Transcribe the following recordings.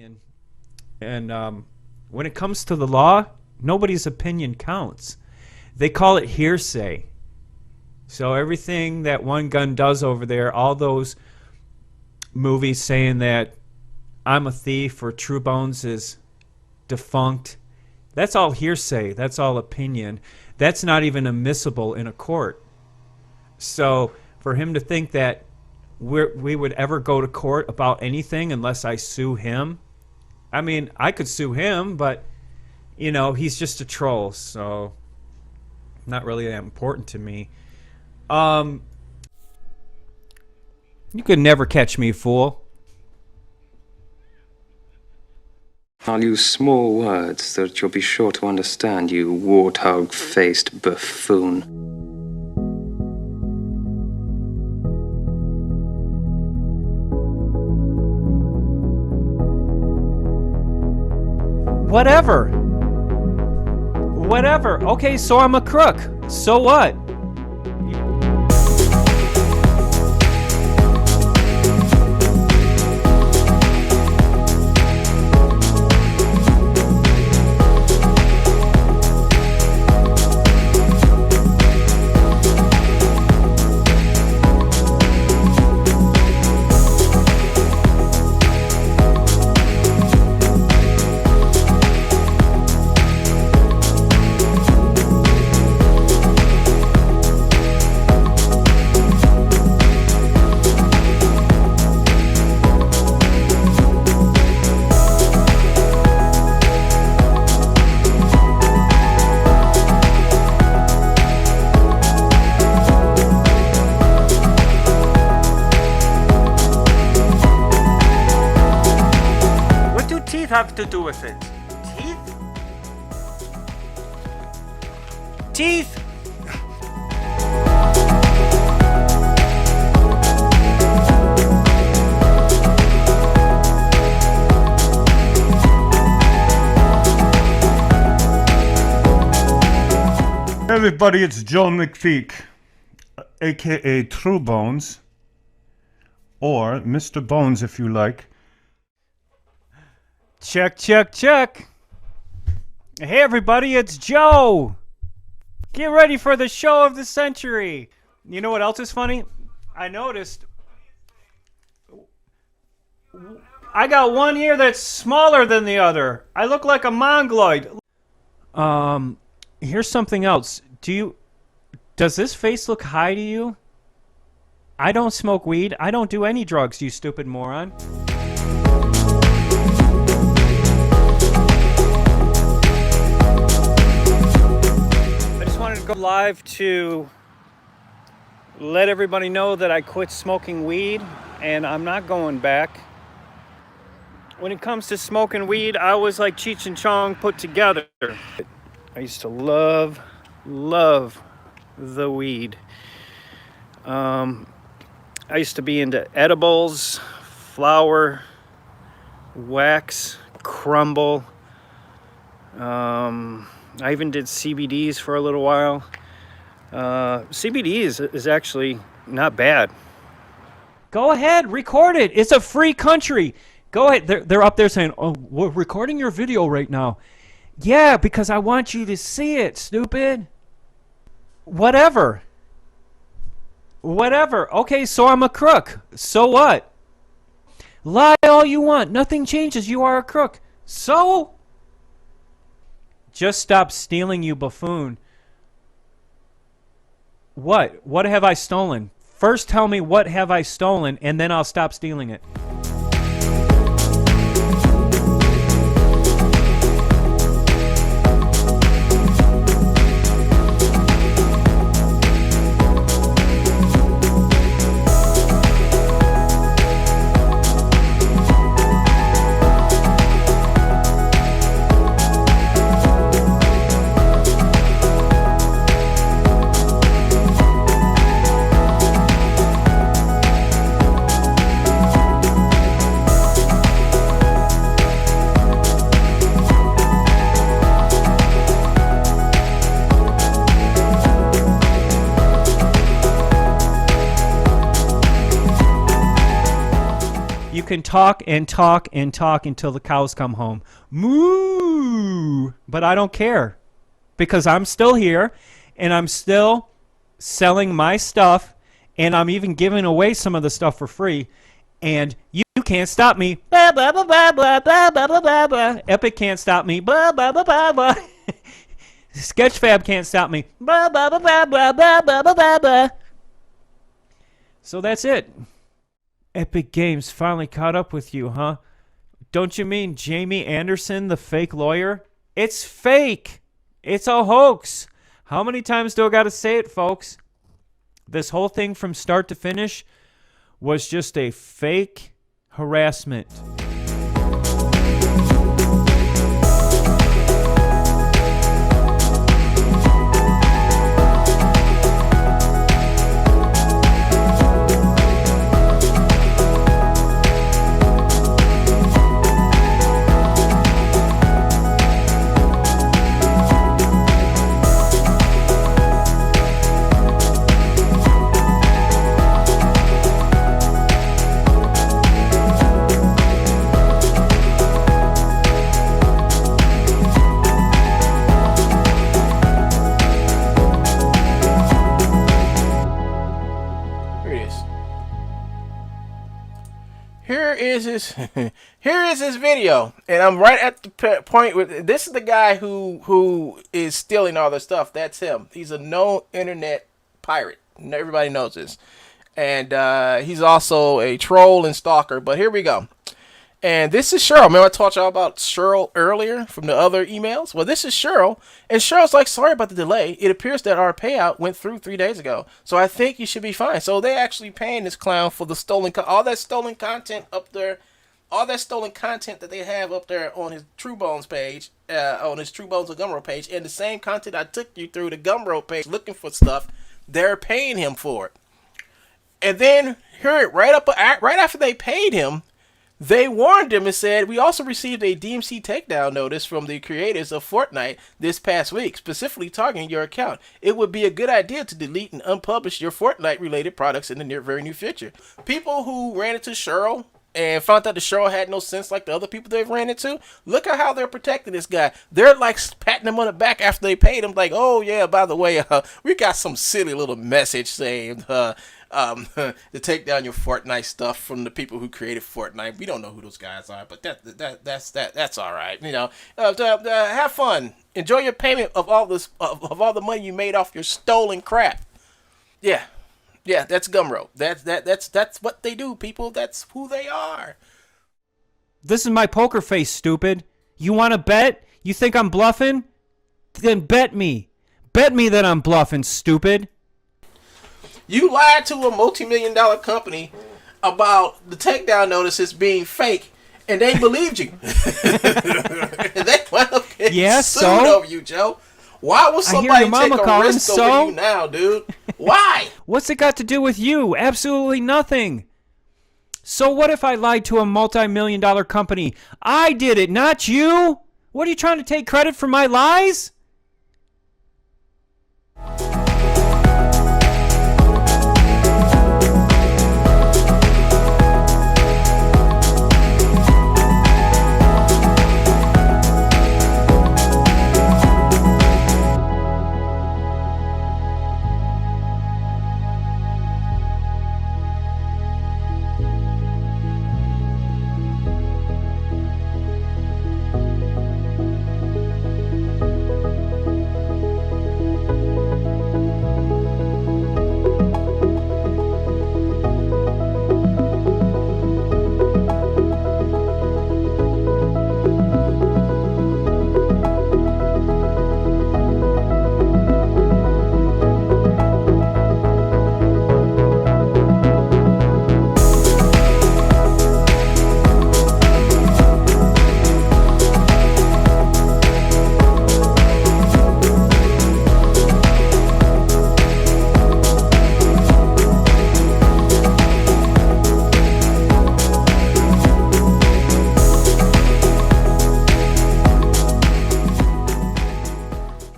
opinion. And when it comes to the law, nobody's opinion counts. They call it hearsay. So everything that One Gun does over there, all those movies saying that I'm a thief or True Bones is defunct, that's all hearsay. That's all opinion. That's not even admissible in a court. So for him to think that we would ever go to court about anything unless I sue him, I mean, I could sue him, but, you know, he's just a troll, so not really that important to me. You could never catch me, fool. I'll use small words that you'll be sure to understand, you warthog-faced buffoon. Whatever. Okay, so I'm a crook. So what? Have to do with it? Teeth? Hey everybody, it's Joe Mcpeek, aka True Bones, or Mr. Bones if you like. Check. Hey everybody, it's Joe. Get ready for the show of the century. You know what else is funny? I noticed I got one ear that's smaller than the other. I look like a mongoloid. Here's something else. Does this face look high to you? I don't smoke weed. I don't do any drugs, you stupid moron. Go live to let everybody know that I quit smoking weed and I'm not going back. When it comes to smoking weed, I was like Cheech and Chong put together. I used to love the weed. I used to be into edibles, flour, wax, crumble. I even did CBDs for a little while. CBD is actually not bad. Go ahead, record it. It's a free country. Go ahead. They're up there saying, "Oh, we're recording your video right now." Yeah, because I want you to see it, stupid. Whatever. Okay, so I'm a crook. So what? Lie all you want. Nothing changes. You are a crook. So? Just stop stealing, you buffoon. What? What have I stolen? First tell me what have I stolen, and then I'll stop stealing it. can talk and talk and talk until the cows come home. Moo! But I don't care because I'm still here and I'm still selling my stuff and I'm even giving away some of the stuff for free. And you can't stop me. Blah, blah, blah, blah, blah, blah, blah, blah, blah, blah. Epic can't stop me. Blah, blah, blah, blah, blah. Sketchfab can't stop me. Blah, blah, blah, blah, blah, blah, blah, blah, blah, blah. So that's it. Epic Games finally caught up with you, huh? Don't you mean Jamie Anderson, the fake lawyer? It's fake. It's a hoax. How many times do I got to say it, folks? This whole thing from start to finish was just a fake harassment. Here is his video, and I'm right at the point where this is the guy who is stealing all the stuff. That's him. He's a known internet pirate. Everybody knows this, and he's also a troll and stalker. But here we go. And this is Cheryl. Remember I told y'all about Cheryl earlier from the other emails? Well, this is Cheryl. And Cheryl's like, sorry about the delay. It appears that our payout went through 3 days ago. So I think you should be fine. So they actually paying this clown for the stolen, all that stolen content up there. All that stolen content that they have up there on his True Bones page, on his True Bones of Gumroad page, and the same content I took you through the Gumroad page looking for stuff, they're paying him for it. And then here, right after they paid him, they warned him and said, we also received a DMC takedown notice from the creators of Fortnite this past week, specifically targeting your account. It would be a good idea to delete and unpublish your Fortnite-related products in the very near future. People who ran into Cheryl and found out that Cheryl had no sense like the other people they've ran into, look at how they're protecting this guy. They're like patting him on the back after they paid him, like, oh yeah, by the way, we got some silly little message saying to take down your Fortnite stuff from the people who created Fortnite. We don't know who those guys are, but that's all right. You know, have fun, enjoy your payment of all this of all the money you made off your stolen crap. Yeah, that's Gumroad. That's what they do, people. That's who they are. This is my poker face, stupid. You want to bet? You think I'm bluffing? Then bet me. Bet me that I'm bluffing, stupid. You lied to a multi-million-dollar company about the takedown notices being fake, and they believed you. They wound up getting sued over you, Joe. Why would somebody take a risk over you now, dude? Why? What's it got to do with you? Absolutely nothing. So what if I lied to a multi-million-dollar company? I did it, not you. What, are you trying to take credit for my lies?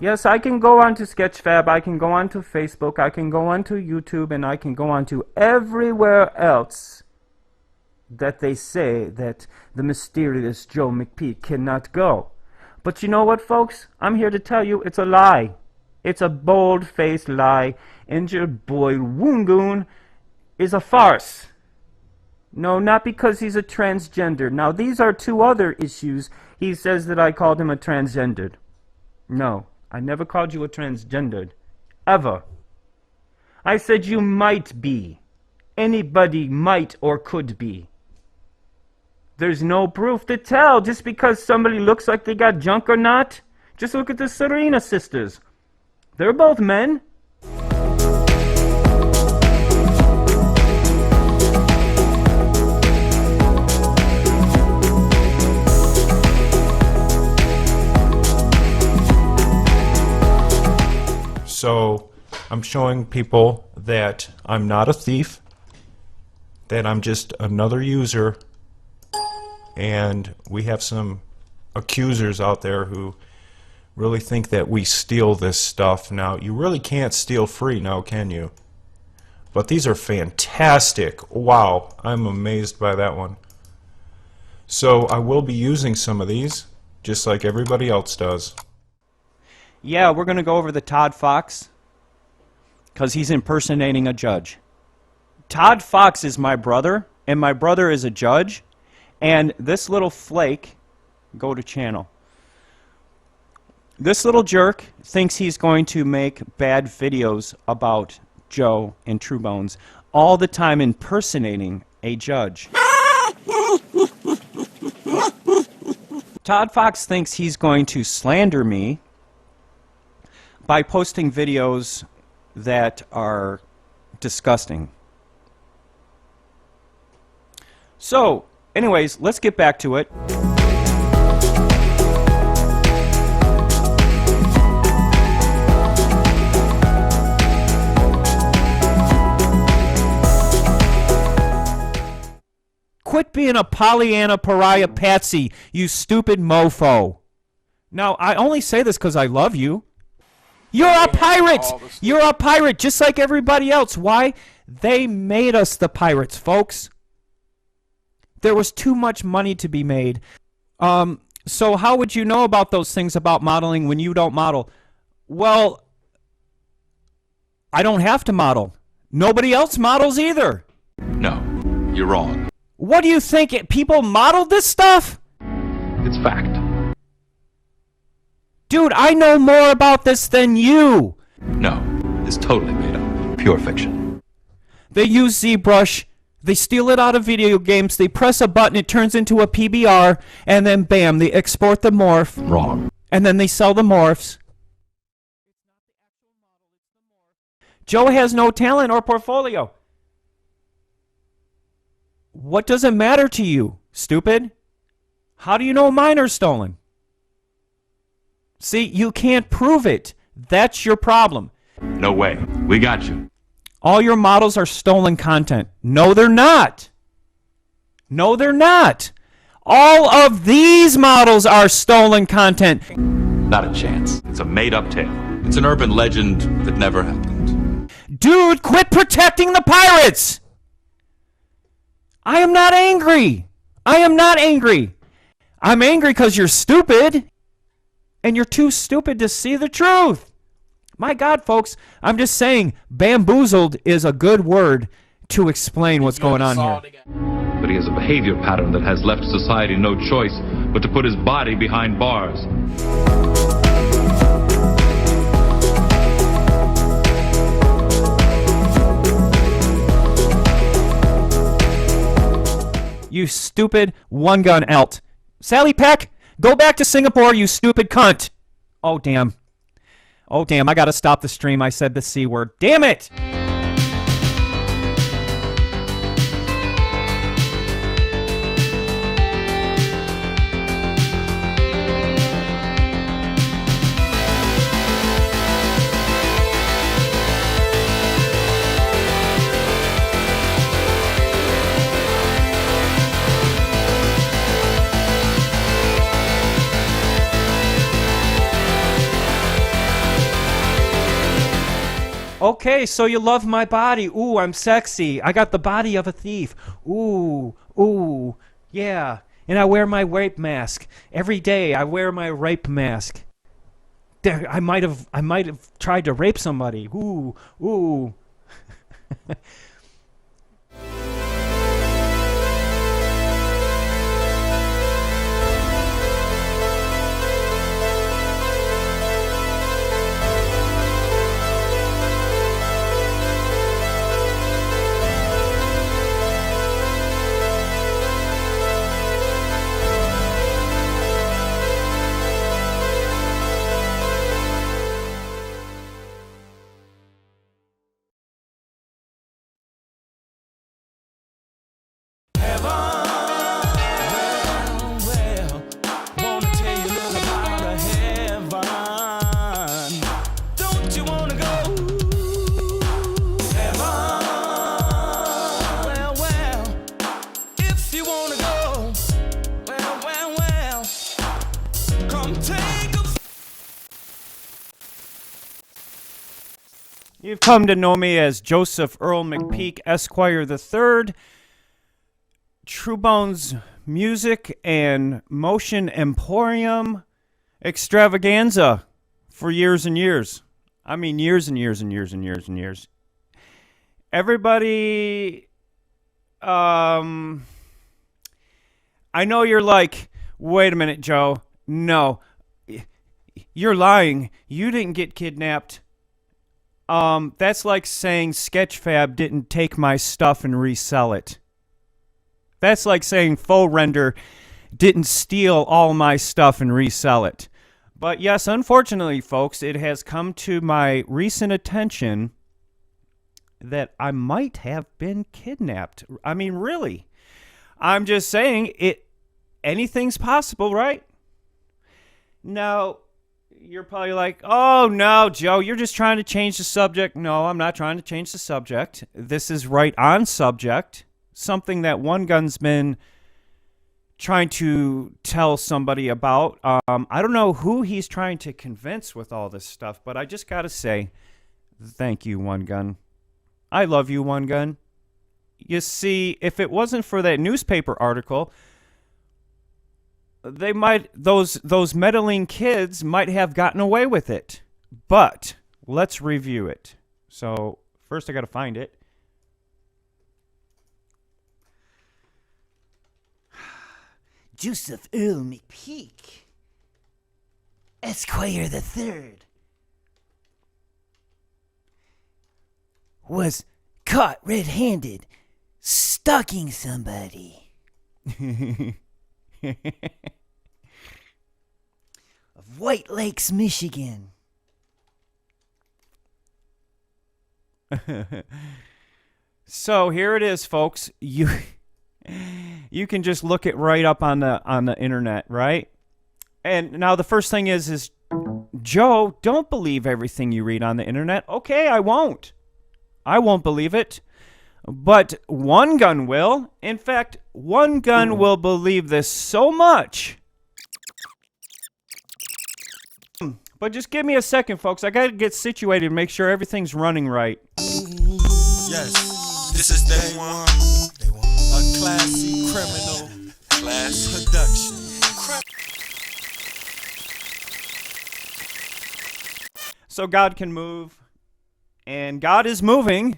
Yes, I can go on to Sketchfab, I can go on to Facebook, I can go on to YouTube, and I can go on to everywhere else that they say that the mysterious Joe Mcpeek cannot go. But you know what, folks? I'm here to tell you it's a lie. It's a bold-faced lie, and your boy Woongoon is a farce. No, not because he's a transgender. Now, these are two other issues. He says that I called him a transgendered. No, I never called you a transgendered. Ever. I said you might be. Anybody might or could be. There's no proof to tell just because somebody looks like they got junk or not. Just look at the Serena sisters. They're both men. So I'm showing people that I'm not a thief, that I'm just another user, and we have some accusers out there who really think that we steal this stuff. Now, you really can't steal free now, can you? But these are fantastic. Wow, I'm amazed by that one. So I will be using some of these, just like everybody else does. Yeah, we're going to go over the Todd Fox, because he's impersonating a judge. Todd Fox is my brother, and my brother is a judge, and this little flake, go to channel. This little jerk thinks he's going to make bad videos about Joe and True Bones, all the time impersonating a judge. Todd Fox thinks he's going to slander me by posting videos that are disgusting. So, anyways, let's get back to it. Quit being a Pollyanna pariah patsy, you stupid mofo. Now, I only say this because I love you. You're a pirate! You're a pirate just like everybody else. Why? They made us the pirates, folks. There was too much money to be made. So how would you know about those things about modeling when you don't model? Well, I don't have to model. Nobody else models either. No, you're wrong. What do you think? People modeled this stuff? It's fact. Dude, I know more about this than you. No, it's totally made up. Pure fiction. They use ZBrush. They steal it out of video games. They press a button, it turns into a PBR, and then bam, they export the morph. Wrong. And then they sell the morphs. Joe has no talent or portfolio. What does it matter to you, stupid? How do you know mine are stolen? See, you can't prove it. That's your problem. No way. We got you. All your models are stolen content. No, they're not. No, they're not. All of these models are stolen content. Not a chance. It's a made-up tale. It's an urban legend that never happened. Dude, quit protecting the pirates! I am not angry. I am not angry. I'm angry because you're stupid. And you're too stupid to see the truth. My God, folks, I'm just saying, bamboozled is a good word to explain what's going on here. But he has a behavior pattern that has left society no choice but to put his body behind bars. You stupid one-gun alt. Sally Peck, go back to Singapore, you stupid cunt. Oh, damn. Oh, damn, I gotta stop the stream. I said the C word. Damn it! Okay, so you love my body. Ooh, I'm sexy. I got the body of a thief. Ooh, Ooh, yeah. And I wear my rape mask every day. I wear my rape mask. There, I might have tried to rape somebody. Ooh, ooh. You've come to know me as Joseph Earl Mcpeek, Esquire III, True Bones Music and Motion Emporium Extravaganza for years and years. I mean, years and years and years and years and years. Everybody, I know you're like, wait a minute, Joe. No, you're lying. You didn't get kidnapped. That's like saying Sketchfab didn't take my stuff and resell it. That's like saying Faux Render didn't steal all my stuff and resell it. But yes, unfortunately, folks, it has come to my recent attention that I might have been kidnapped. I mean, really. I'm just saying anything's possible, right? Now, you're probably like, oh, no, Joe, you're just trying to change the subject. No, I'm not trying to change the subject. This is right on subject. Something that One Gun's been trying to tell somebody about. I don't know who he's trying to convince with all this stuff, but I just got to say, thank you, One Gun. I love you, One Gun. You see, if it wasn't for that newspaper article, those meddling kids might have gotten away with it. But let's review it. So first I got to find it. Joseph Earl Mcpeek, Esquire III, was caught red-handed stalking somebody. Of White Lakes, Michigan. So here it is, folks. You can just look it right up on the internet, right? And now the first thing is Joe, don't believe everything you read on the internet. Okay, I won't. I won't believe it. But One Gun will. In fact, One Gun will believe this so much. But just give me a second, folks. I got to get situated and make sure everything's running right. Yes, this is day one. A classy criminal production. So God can move. And God is moving.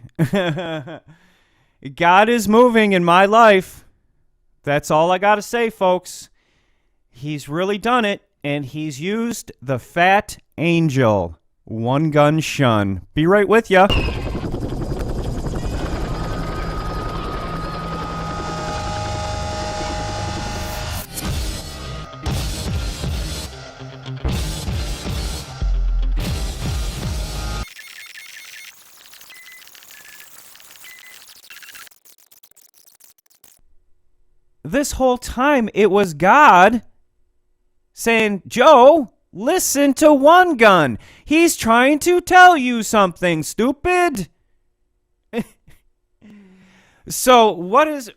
God is moving in my life. That's all I got to say, folks. He's really done it. And he's used the fat angel. One Gun Shun. Be right with ya. This whole time it was God saying, Joe, listen to One Gun. He's trying to tell you something, stupid. So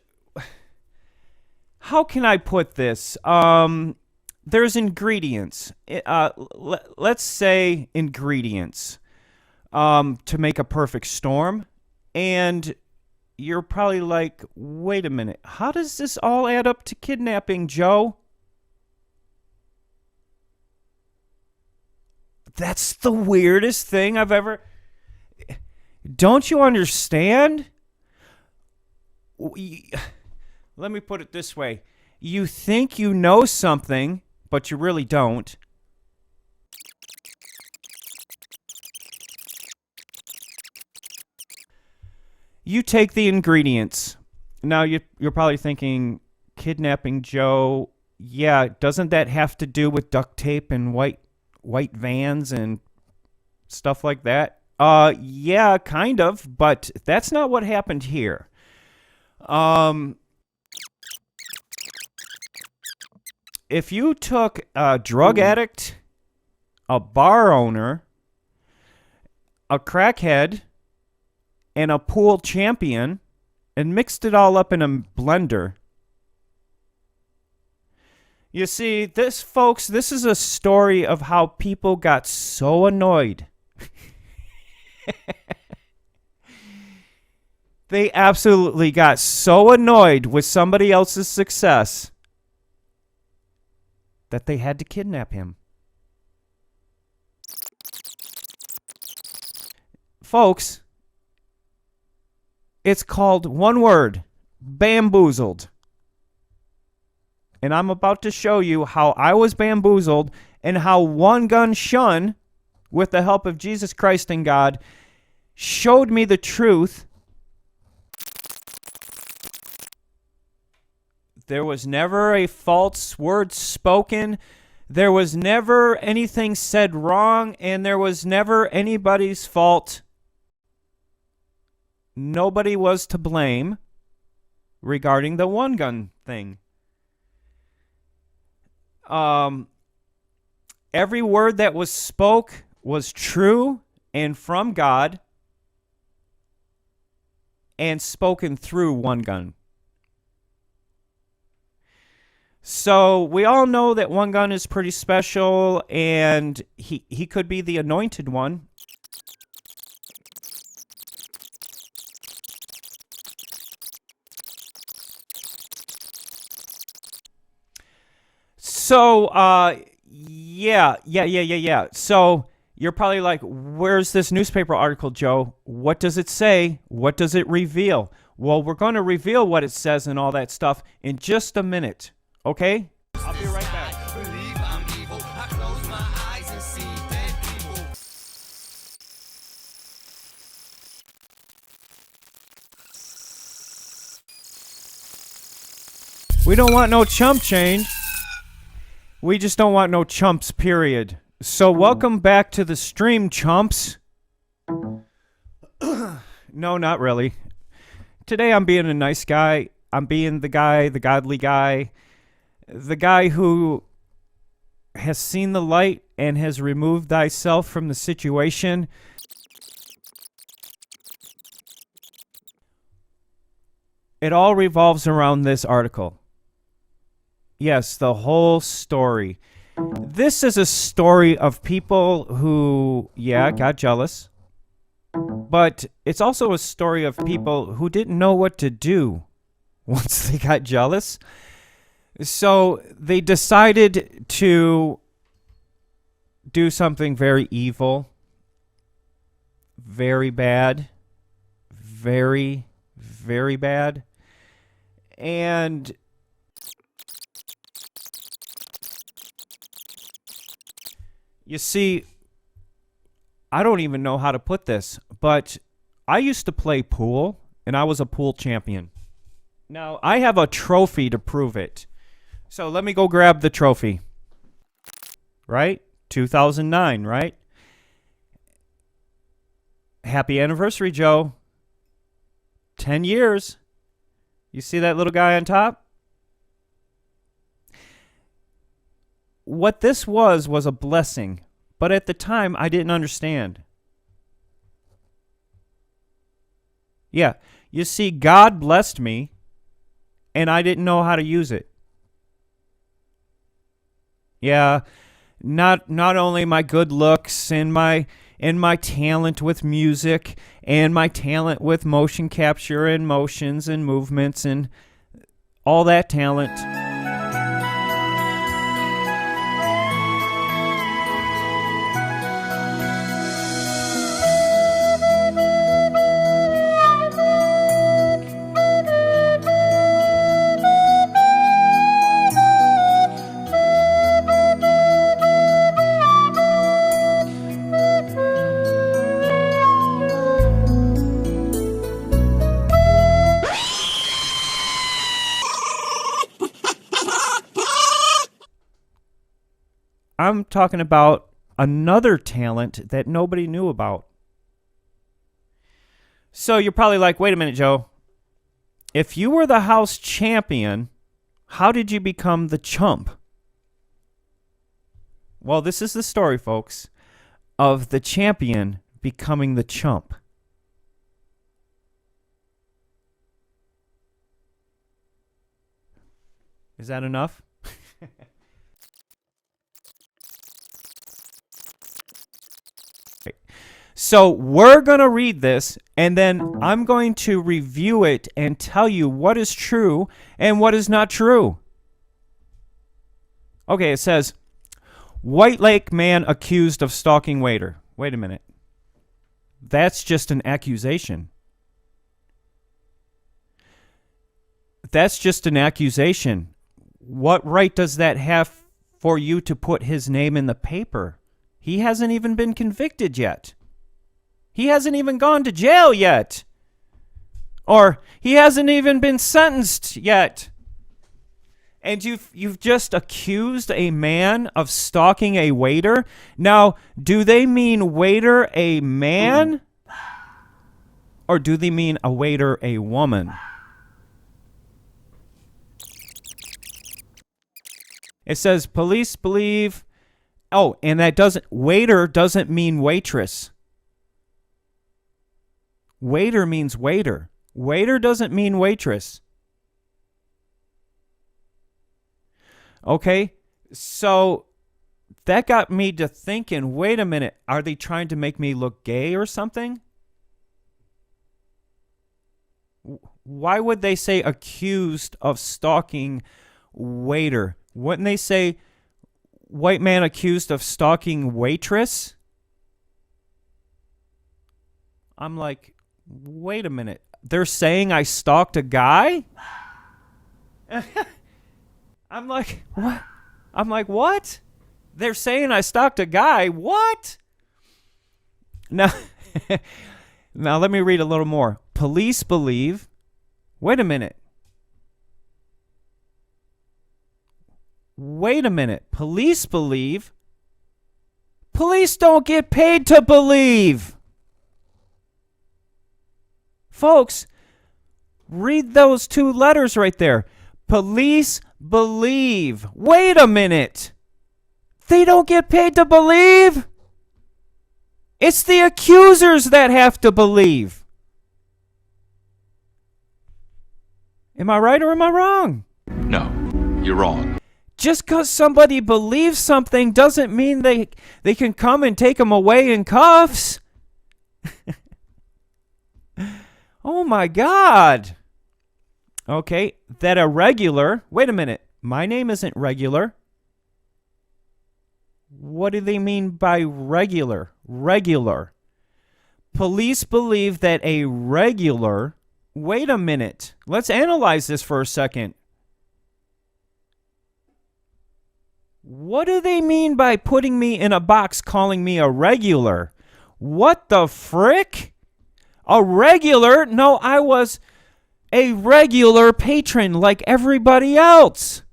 how can I put this? There's ingredients. Let's say ingredients to make a perfect storm. And you're probably like, wait a minute, how does this all add up to kidnapping, Joe? That's the weirdest thing I've ever... Don't you understand? Let me put it this way. You think you know something, but you really don't. You take the ingredients. Now, you're probably thinking, kidnapping Joe, yeah, doesn't that have to do with duct tape and white vans and stuff like that? Yeah, kind of, but that's not what happened here. If you took a drug addict, a bar owner, a crackhead, and a pool champion and mixed it all up in a blender. You see, this is a story of how people got so annoyed. They absolutely got so annoyed with somebody else's success that they had to kidnap him. Folks, it's called one word, bamboozled. And I'm about to show you how I was bamboozled and how One Gun Shun, with the help of Jesus Christ and God, showed me the truth. There was never a false word spoken. There was never anything said wrong, and there was never anybody's fault. Nobody was to blame regarding the one gun thing. Every word that was spoke was true and from God and spoken through One Gun. So we all know that One Gun is pretty special, and he could be the anointed one. So, yeah. So you're probably like, where's this newspaper article, Joe? What does it say? What does it reveal? Well, we're going to reveal what it says and all that stuff in just a minute, okay? I'll be right back. We don't want no chump change. We just don't want no chumps, period. So welcome back to the stream, chumps. No, not really. Today I'm being a nice guy. I'm being the guy, the godly guy, the guy who has seen the light and has removed thyself from the situation. It all revolves around this article. Yes, the whole story. This is a story of people who, got jealous. But it's also a story of people who didn't know what to do once they got jealous. So they decided to do something very evil, very bad, very, very bad. And you see, I don't even know how to put this, but I used to play pool, and I was a pool champion. Now, I have a trophy to prove it. So let me go grab the trophy. Right? 2009, right? Happy anniversary, Joe. 10 years. You see that little guy on top? What this was a blessing, but at the time I didn't understand. Yeah, you see, God blessed me, and I didn't know how to use it. Yeah, not only my good looks and my talent with music and my talent with motion capture and motions and movements and all that talent. I'm talking about another talent that nobody knew about. So you're probably like, wait a minute, Joe. If you were the house champion, how did you become the chump? Well, this is the story, folks, of the champion becoming the chump. Is that enough? So we're going to read this, and then I'm going to review it and tell you what is true and what is not true. Okay, it says, White Lake man accused of stalking waiter. Wait a minute. That's just an accusation. That's just an accusation. What right does that have for you to put his name in the paper? He hasn't even been convicted yet. He hasn't even gone to jail yet. Or he hasn't even been sentenced yet. And you've just accused a man of stalking a waiter? Now, do they mean waiter a man? Or do they mean a waiter a woman? It says police believe... Oh, and that doesn't... Waiter doesn't mean waitress. Waiter means waiter. Waiter doesn't mean waitress. Okay, so that got me to thinking, wait a minute, are they trying to make me look gay or something? Why would they say accused of stalking waiter? Wouldn't they say white man accused of stalking waitress? I'm like, wait a minute. They're saying I stalked a guy? I'm like, what? I'm like, what? They're saying I stalked a guy? What? Now, now let me read a little more. Police believe. Wait a minute. Wait a minute. Police believe. Police don't get paid to believe. Folks, read those two letters right there. Police believe. Wait a minute. They don't get paid to believe. It's the accusers that have to believe. Am I right or am I wrong? No, you're wrong. Just because somebody believes something doesn't mean they can come and take them away in cuffs. Oh my God. Okay, that a regular, wait a minute, my name isn't regular. What do they mean by regular? Regular. Police believe that a regular, wait a minute, let's analyze this for a second. What do they mean by putting me in a box calling me a regular? What the frick? A regular? No, I was a regular patron like everybody else.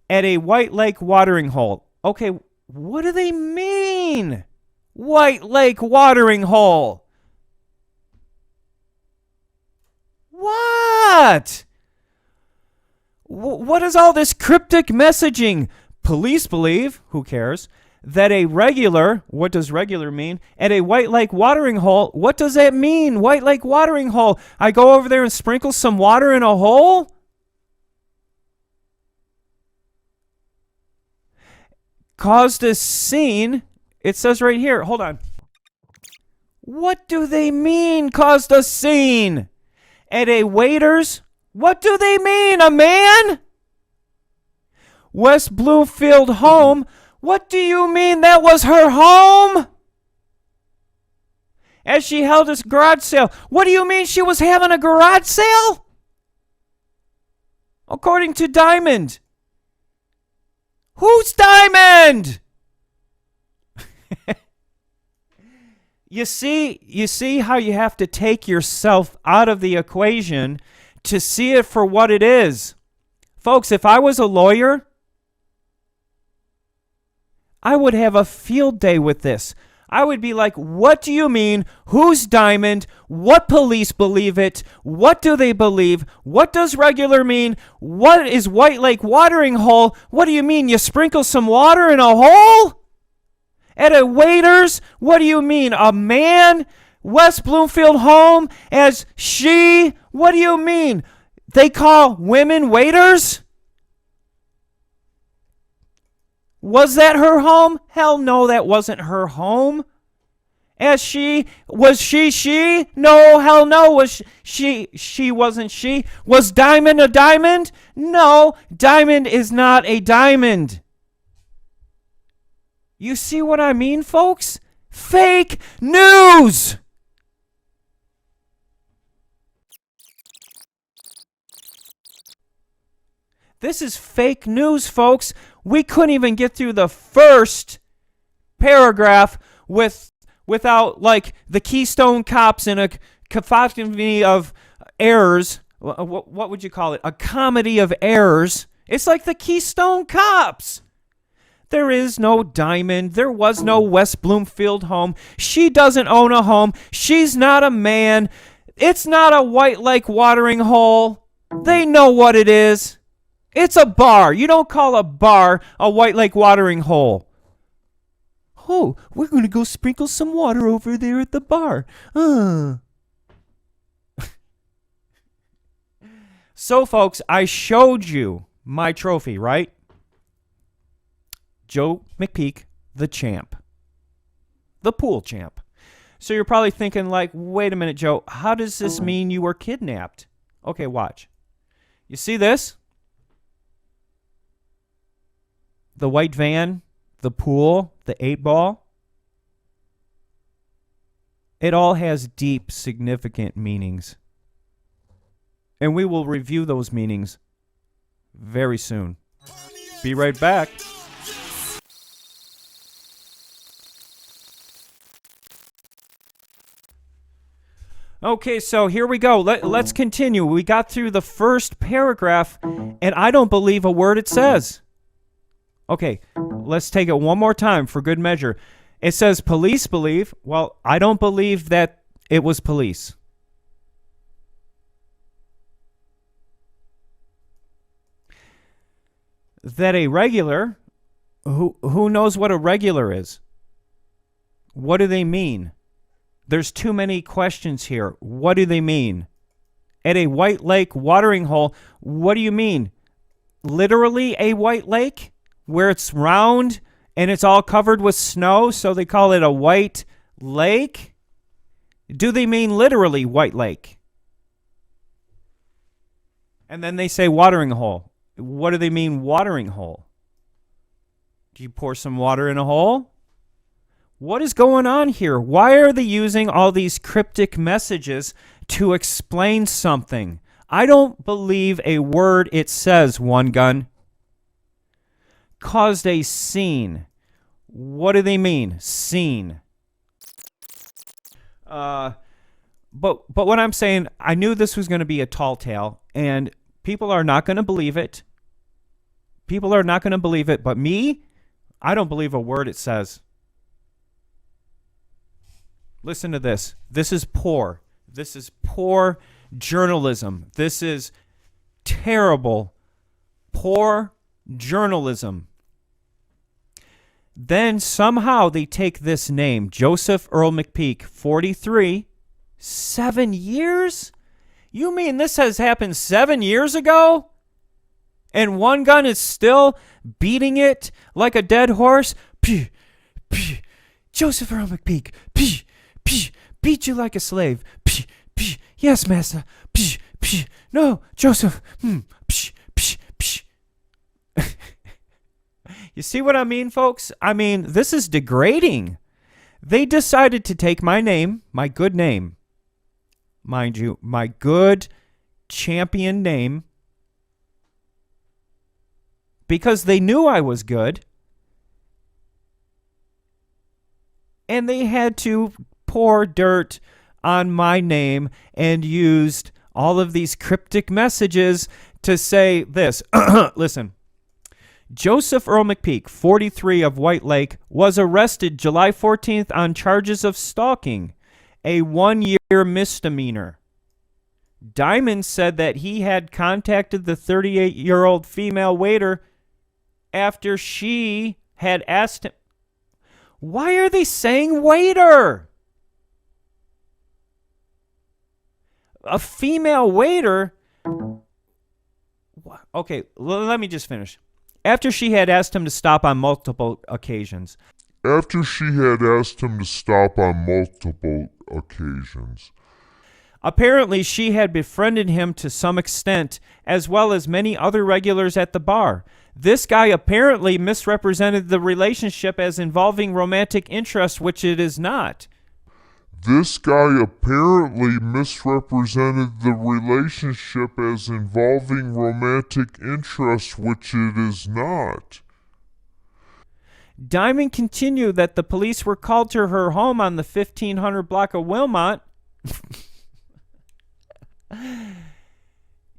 At a White Lake watering hole. Okay, what do they mean? White Lake watering hole. What? What is all this cryptic messaging? Police believe, who cares, that a regular, what does regular mean? At a White Lake watering hole, what does that mean? White Lake watering hole. I go over there and sprinkle some water in a hole? caused a scene. It says right here. Hold on. What do they mean, caused a scene? At a waiter's? What do they mean, a man? West Bloomfield home? What do you mean that was her home? As she held a garage sale. What do you mean she was having a garage sale? According to Diamond. Who's Diamond? You see how you have to take yourself out of the equation to see it for what it is. Folks, if I was a lawyer, I would have a field day with this. I would be like, what do you mean? Who's Diamond? What police believe it? What do they believe? What does regular mean? What is White Lake watering hole? What do you mean? You sprinkle some water in a hole? At a waiter's? What do you mean? A man? West Bloomfield home as she? What do you mean? They call women waiters? Was that her home? Hell no, that wasn't her home. As she? Was she? No, hell no. Was she wasn't she. Was Diamond a diamond? No, Diamond is not a diamond. You see what I mean, folks? Fake news! This is fake news, folks. We couldn't even get through the first paragraph without, like, the Keystone Cops and a cacophony of errors. What would you call it? A comedy of errors. It's like the Keystone Cops. There is no Diamond. There was no West Bloomfield home. She doesn't own a home. She's not a man. It's not a White Lake watering hole. They know what it is. It's a bar. You don't call a bar a White Lake watering hole. Oh, we're going to go sprinkle some water over there at the bar. So, folks, I showed you my trophy, right? Joe Mcpeek, the champ. The pool champ. So you're probably thinking, like, wait a minute, Joe, how does this mean you were kidnapped? Okay, watch. You see this? The white van, the pool, the 8-ball. It all has deep, significant meanings. And we will review those meanings very soon. Be right back. Okay, so here we go. Let's continue. We got through the first paragraph, and I don't believe a word it says. Okay, let's take it one more time for good measure. It says police believe. Well, I don't believe that it was police. That a regular, who knows what a regular is? What do they mean? There's too many questions here. What do they mean? At a White Lake watering hole, what do you mean? Literally a white lake? Where it's round and it's all covered with snow, so they call it a white lake? Do they mean literally white lake? And then they say watering hole. What do they mean watering hole? Do you pour some water in a hole? What is going on here? Why are they using all these cryptic messages to explain something? I don't believe a word it says, One Gun. Caused a scene. What do they mean? Scene. But what I'm saying, I knew this was going to be a tall tale, and people are not going to believe it. People are not going to believe it, but me, I don't believe a word it says. Listen to this. This is poor. This is poor journalism. This is terrible, poor journalism. Then somehow they take this name, Joseph Earl Mcpeek, 43, 7 years? You mean this has happened 7 years ago? And one gun is still beating it like a dead horse. Joseph Earl Mcpeek, beat you like a slave. Yes, master. No, Joseph. You see what I mean, folks? I mean, this is degrading. They decided to take my name, my good name, mind you, my good champion name, because they knew I was good, and they had to pour dirt on my name and used all of these cryptic messages to say this. Listen. Joseph Earl Mcpeek, 43 of White Lake, was arrested July 14th on charges of stalking, a 1-year misdemeanor. Diamond said that he had contacted the 38-year-old female waiter after she had asked him. Why are they saying waiter? A female waiter? Okay, let me just finish. After she had asked him to stop on multiple occasions. Apparently, she had befriended him to some extent, as well as many other regulars at the bar. This guy apparently misrepresented the relationship as involving romantic interest, which it is not. This guy apparently misrepresented the relationship as involving romantic interest, which it is not. Diamond continued that the police were called to her home on the 1500 block of Wilmot.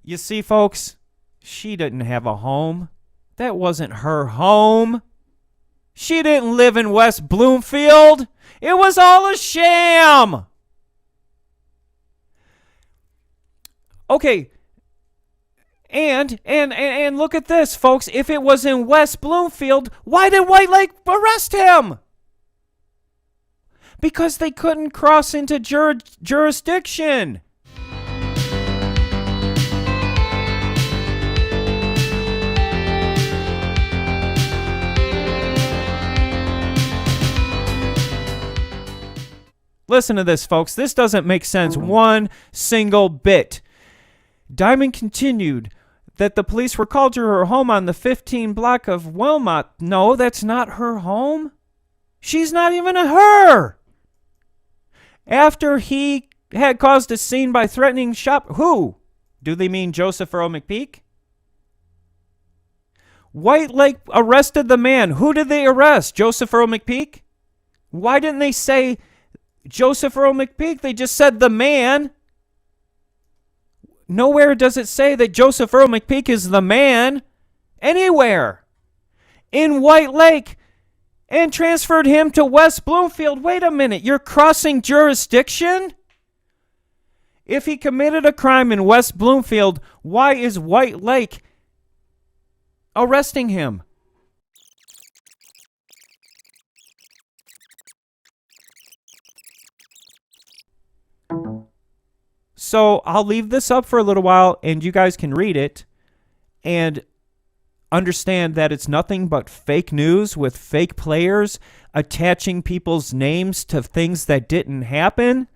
You see, folks, she didn't have a home. That wasn't her home. She didn't live in West Bloomfield. It was all a sham. Okay. And look at this, folks. If it was in West Bloomfield, why did White Lake arrest him? Because they couldn't cross into jurisdiction. Listen to this, folks. This doesn't make sense one single bit. Diamond continued that the police were called to her home on the 15 block of Wilmot. No, that's not her home. She's not even a her. After he had caused a scene by threatening shop. Who? Do they mean Joseph Earl Mcpeek? White Lake arrested the man. Who did they arrest? Joseph Earl Mcpeek? Why didn't they say Joseph Earl Mcpeek? They just said the man. Nowhere does it say that Joseph Earl Mcpeek is the man. Anywhere. In White Lake. And transferred him to West Bloomfield. Wait a minute. You're crossing jurisdiction? If he committed a crime in West Bloomfield, why is White Lake arresting him? So I'll leave this up for a little while and you guys can read it and understand that it's nothing but fake news with fake players attaching people's names to things that didn't happen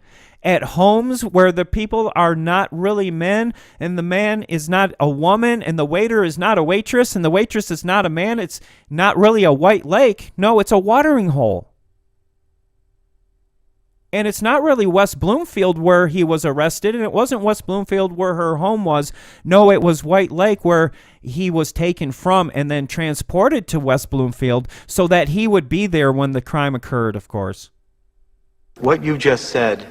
at homes where the people are not really men and the man is not a woman and the waiter is not a waitress and the waitress is not a man. It's not really a White Lake. No, it's a watering hole. And it's not really West Bloomfield where he was arrested, and it wasn't West Bloomfield where her home was. No, it was White Lake where he was taken from and then transported to West Bloomfield so that he would be there when the crime occurred, of course. What you just said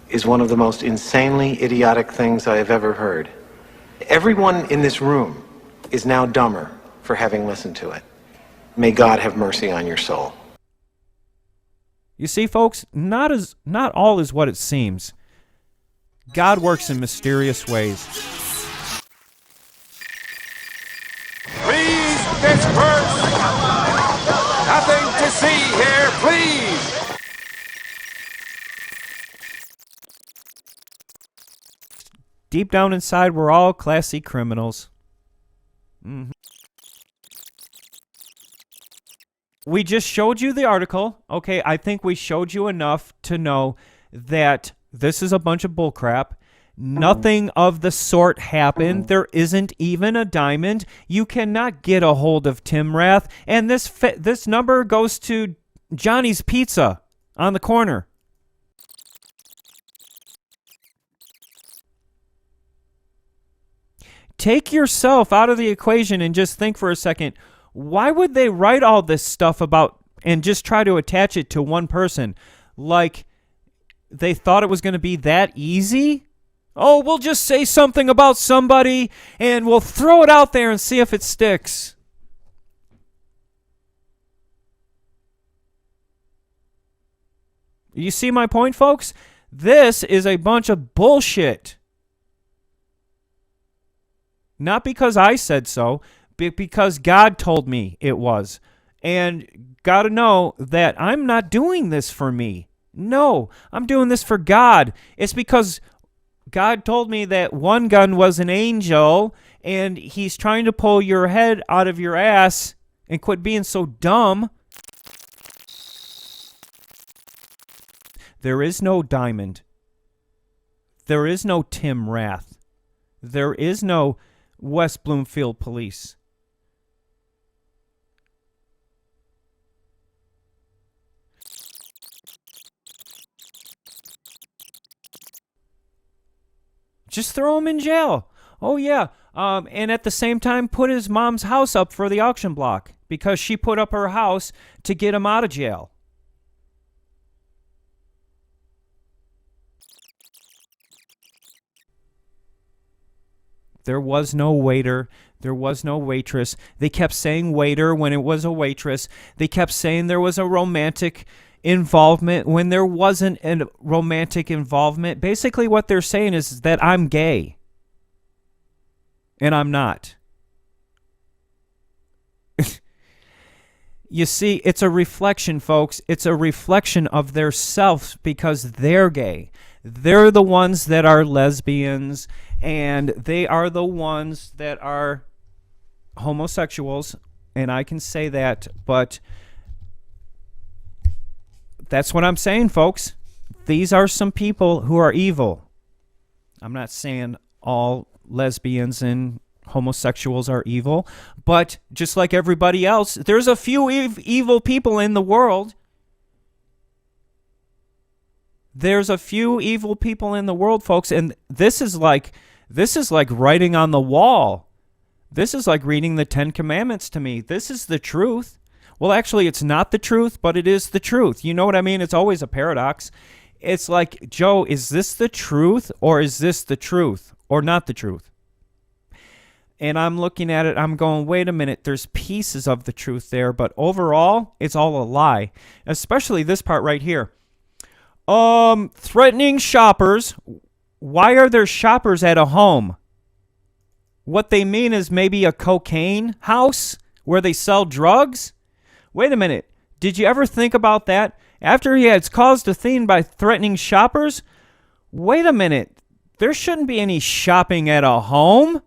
is one of the most insanely idiotic things I have ever heard. Everyone in this room is now dumber for having listened to it. May God have mercy on your soul. You see, folks, not all is what it seems. God works in mysterious ways. Please disperse! Nothing to see here, please! Deep down inside, we're all classy criminals. We just showed you the article. Okay, I think we showed you enough to know that this is a bunch of bullcrap. Nothing of the sort happened. There isn't even a diamond. You cannot get a hold of Tim Rath. And this number goes to Johnny's Pizza on the corner. Take yourself out of the equation and just think for a second. Why would they write all this stuff about and just try to attach it to one person? Like they thought it was going to be that easy? Oh, we'll just say something about somebody and we'll throw it out there and see if it sticks. You see my point, folks? This is a bunch of bullshit. Not because I said so, but because God told me it was. And got to know that I'm not doing this for me. No, I'm doing this for God. It's because God told me that one gun was an angel, and he's trying to pull your head out of your ass and quit being so dumb. There is no diamond. There is no Tim Rath. There is no West Bloomfield Police. Just throw him in jail. Oh, yeah. And at the same time, put his mom's house up for the auction block because she put up her house to get him out of jail. There was no waiter. There was no waitress. They kept saying waiter when it was a waitress. They kept saying there was a romantic involvement when there wasn't a romantic involvement. Basically, what they're saying is that I'm gay. And I'm not. You see, it's a reflection, folks. It's a reflection of their self because they're gay. They're the ones that are lesbians, and they are the ones that are homosexuals, and I can say that, but that's what I'm saying, folks. These are some people who are evil. I'm not saying all lesbians and homosexuals are evil, but just like everybody else, there's a few evil people in the world. There's a few evil people in the world, folks, and this is like writing on the wall. This is like reading the 10 Commandments to me. This is the truth. Well, actually, it's not the truth, but it is the truth. You know what I mean? It's always a paradox. It's like, Joe, is this the truth, or is this the truth, or not the truth? And I'm looking at it, I'm going, wait a minute, there's pieces of the truth there, but overall, it's all a lie. Especially this part right here. Threatening shoppers. Why are there shoppers at a home? What they mean is maybe a cocaine house where they sell drugs? Wait a minute. Did you ever think about that? After he has caused a scene by threatening shoppers? Wait a minute. There shouldn't be any shopping at a home.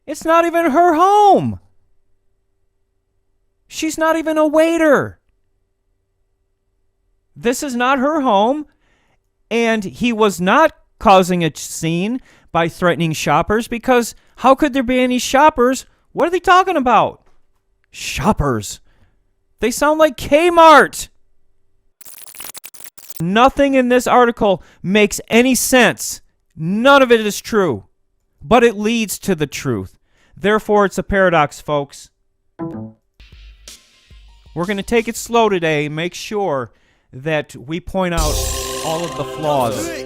It's not even her home. She's not even a waiter. This is not her home, and he was not causing a scene by threatening shoppers because how could there be any shoppers? What are they talking about? Shoppers. They sound like Kmart. Nothing in this article makes any sense. None of it is true, but it leads to the truth. Therefore, it's a paradox, folks. We're going to take it slow today, make sure that we point out all of the flaws.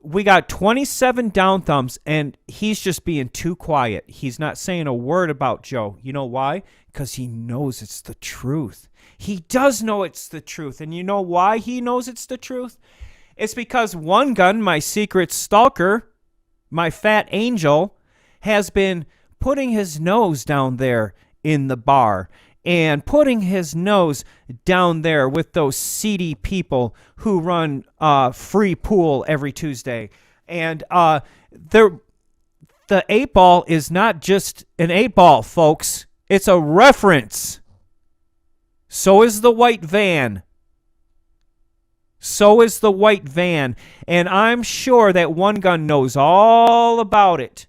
We got 27 down thumbs, and he's just being too quiet. He's not saying a word about Joe. You know why? Because he knows it's the truth. He does know it's the truth. And you know why he knows it's the truth? It's because One Gun, my secret stalker, my fat angel, has been putting his nose down there in the bar. and putting his nose down there with those seedy people who run free pool every Tuesday. And the 8-ball is not just an 8-ball, folks. It's a reference. So is the white van. So is the white van. And I'm sure that One Gun knows all about it.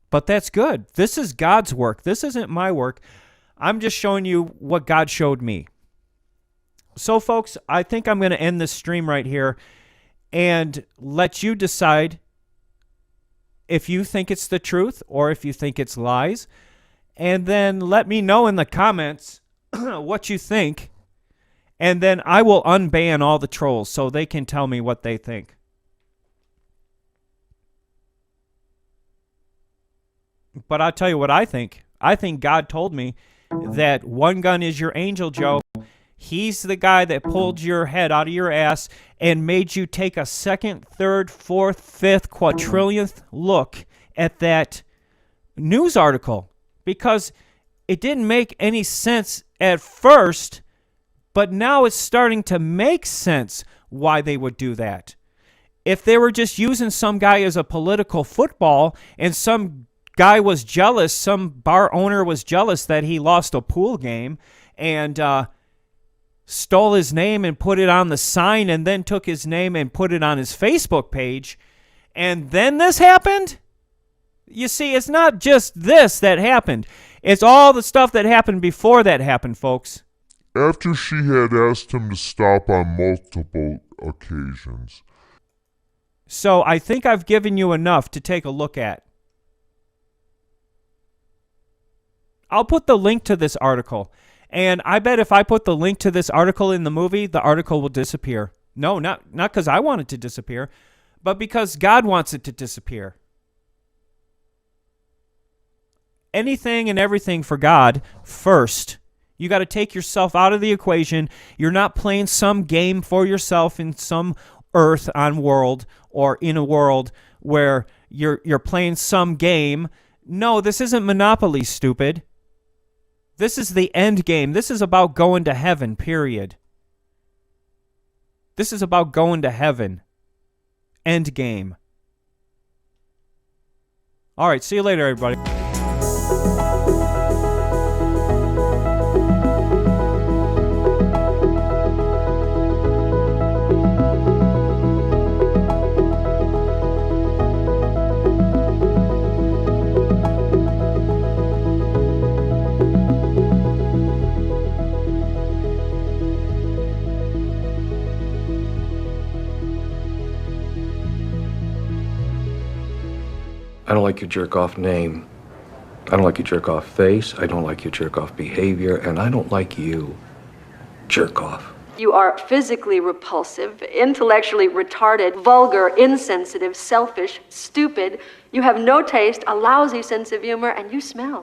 But that's good. This is God's work. This isn't my work. I'm just showing you what God showed me. So, folks, I think I'm going to end this stream right here and let you decide if you think it's the truth or if you think it's lies. And then let me know in the comments what you think. And then I will unban all the trolls so they can tell me what they think. But I'll tell you what I think. I think God told me that One Gun is your angel, Joe. He's the guy that pulled your head out of your ass and made you take a second, third, fourth, fifth, quadrillionth look at that news article. Because it didn't make any sense at first, but now it's starting to make sense why they would do that. If they were just using some guy as a political football and some guy was jealous, some bar owner was jealous that he lost a pool game and stole his name and put it on the sign and then took his name and put it on his Facebook page, and then this happened? You see, it's not just this that happened. It's all the stuff that happened before that happened, folks. After she had asked him to stop on multiple occasions. So I think I've given you enough to take a look at. I'll put the link to this article. And I bet if I put the link to this article in the movie, the article will disappear. No, not because I want it to disappear, but because God wants it to disappear. Anything and everything for God first. You got to take yourself out of the equation. You're not playing some game for yourself in some earth on world or in a world where you're playing some game. No, this isn't Monopoly, stupid. This is the end game. This is about going to heaven, period. This is about going to heaven. End game. All right, see you later, everybody. I don't like your jerk-off name. I don't like your jerk-off face. I don't like your jerk-off behavior. And I don't like you. Jerk-off. You are physically repulsive, intellectually retarded, vulgar, insensitive, selfish, stupid. You have no taste, a lousy sense of humor, and you smell.